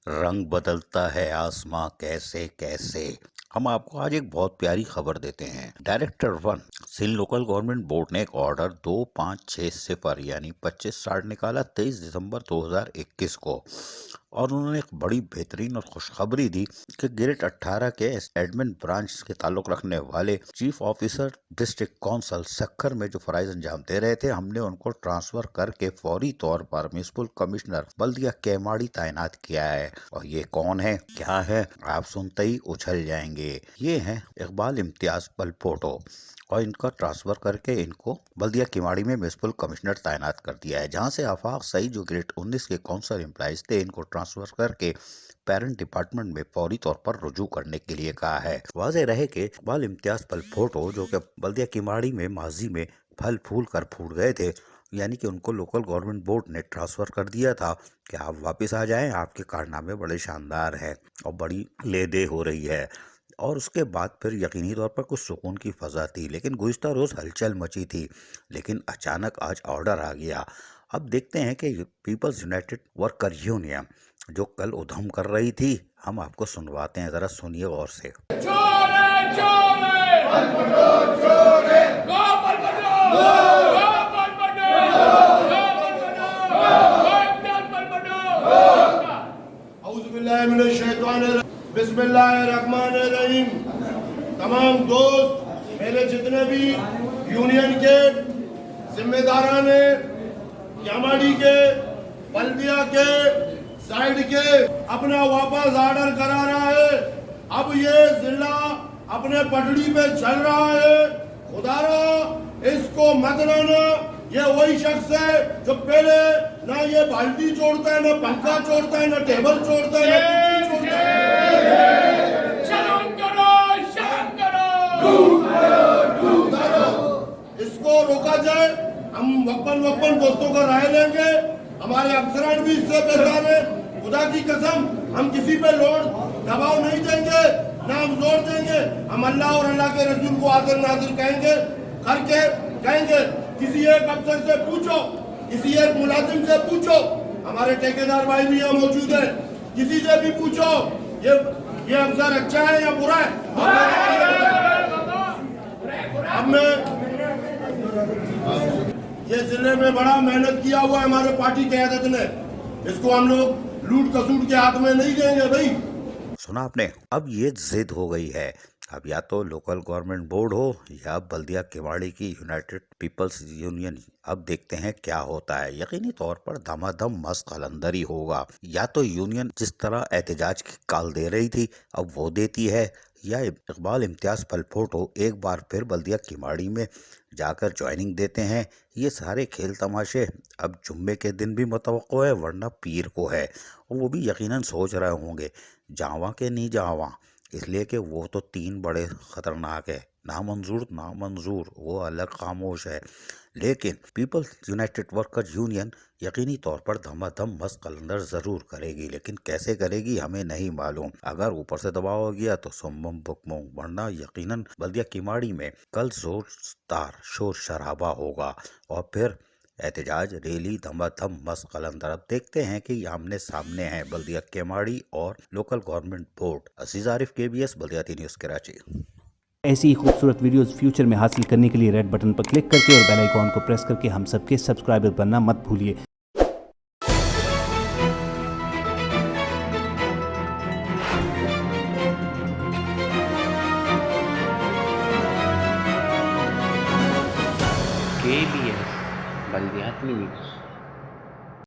रंग बदलता है आसमां कैसे कैसे। हम आपको आज एक बहुत प्यारी खबर देते हैं। Director 1 Sindh local government board ने एक ऑर्डर 2560 यानी 2560 निकाला 23 दिसंबर 2021 को, और उन्होंने एक बड़ी बेहतरीन और खुशखबरी दी कि ग्रेड 18 के एडमिन ब्रांच के ताल्लुक रखने वाले chief officer district council Sukkur में जो फराइज अंजाम दे रहे थे, हमने उनको ट्रांसफर करके फौरी तौर पर म्युनिसिपल कमिश्नर बल्दिया केमाड़ी तैनात किया है। और ये कौन है, क्या है, आप सुनते ही उछल जाएंगे। ये हैं इकबाल इम्तियाज पलपोटो, और इनका ट्रांसफर करके इनको बल्दिया किमाड़ी में म्युनिसिपल कमिश्नर तैनात कर दिया है। जहां से आफाक सही जो ग्रेड 19 के काउंसिल एम्प्लॉइज थे, इनको ट्रांसफर करके पेरेंट डिपार्टमेंट में फौरी तौर पर रुजू करने के लिए कहा है। वाज़ेह रहे कि इकबाल इम्तियाज पलपोटो जो कि बल्दिया किमाड़ी में माजी में फल फूल कर फूट गए थे, यानी कि उनको लोकल गवर्नमेंट बोर्ड ने ट्रांसफर कर दिया था कि आप वापस आ जाएं, आपके कारनामे बड़े शानदार हैं और बड़ी ले दे हो रही है। और उसके बाद फिर यकीनी तौर पर कुछ सुकून की फ़ज़ा थी, लेकिन गुज़िश्ता रोज़ हलचल मची थी। लेकिन अचानक आज ऑर्डर आ गया। अब देखते हैं कि पीपल्स यूनाइटेड वर्कर यूनियन जो कल उधम कर रही थी, हम आपको सुनवाते हैं, ज़रा सुनिए गौर से। बिस्मिल्लाहिर्रहमानिर्रहीम। तमाम दोस्त, मेरे जितने भी यूनियन के जिम्मेदारान यामाड़ी के बल्दिया के साइड के अपना वापस ऑर्डर करा रहा है। अब ये जिला अपने पटड़ी पे चल रहा है। खुदारा इसको मत लाना। ये वही शख्स है जो पहले ना ये बाल्टी छोड़ता है, ना पंखा छोड़ता है, ना टेबल छोड़ता है, ना कुर्सी छोड़ता है। शर्म करो, शर्म करो। इसको रोका जाए। हम वक्फन दोस्तों का राय लेंगे। हमारे अफसरान भी इससे बेजार है। खुदा की कसम, हम किसी पे लोड दबाव नहीं देंगे, ना हम जोर देंगे। हम अल्लाह और अल्लाह के रसूल को हाजिर नाजिर कहेंगे, करके कहेंगे। किसी एक अफसर से पूछो, किसी एक मुलाजिम से पूछो, हमारे ठेकेदार भाई भी यहाँ मौजूद है, किसी से भी पूछो ये अफसर अच्छा है या बुरा है। अब मैं ये जिले में बड़ा मेहनत किया हुआ है हमारे पार्टी क़यादत ने, इसको हम लोग लूट खसूट के हाथ में नहीं देंगे भाई। सुना आपने। अब ये जिद हो गई है। अब या तो लोकल गवर्नमेंट बोर्ड हो या बल्दिया किमाड़ी की यूनाइटेड पीपल्स यूनियन। अब देखते हैं क्या होता है। यकीनी तौर पर धमाधम मस्त कलंदर ही होगा। या तो यूनियन जिस तरह एहतजाज की कॉल दे रही थी अब वो देती है, या इकबाल इम्तियाज पलपोटो एक बार फिर बल्दिया किमाड़ी में जाकर ज्वाइनिंग देते हैं। ये सारे खेल तमाशे अब जुम्मे के दिन भी मुतवक्को है, वरना पीर को है। और वो भी यकीनन सोच रहे होंगे जावा के नहीं जावा, इसलिए कि वो तो 3 बड़े ख़तरनाक है। नामंजूर वो अलग खामोश है, लेकिन पीपल्स यूनाइटेड वर्कर यूनियन यकीनी तौर पर धमाधम मस्त कलंदर ज़रूर करेगी, लेकिन कैसे करेगी हमें नहीं मालूम। अगर ऊपर से दबाव हो गया तो सुम्मम बुकमुम, वरना यकीनन बल्दिया किमाड़ी में कल जोरदार शोर शराबा होगा और फिर एहतजाज रैली धमाधम मस्त कलंदर। अब देखते हैं कि आमने सामने हैं बल्दिया केमाड़ी और लोकल गवर्नमेंट बोर्ड। अजीज आरिफ, KBS बल्दियाती न्यूज़ कराची। ऐसी ही खूबसूरत वीडियोस फ्यूचर में हासिल करने के लिए रेड बटन पर क्लिक करके और बेल आइकॉन को प्रेस करके हम सबके सब्सक्राइबर बनना मत भूलिए। KBS बल्दियाती न्यूज़।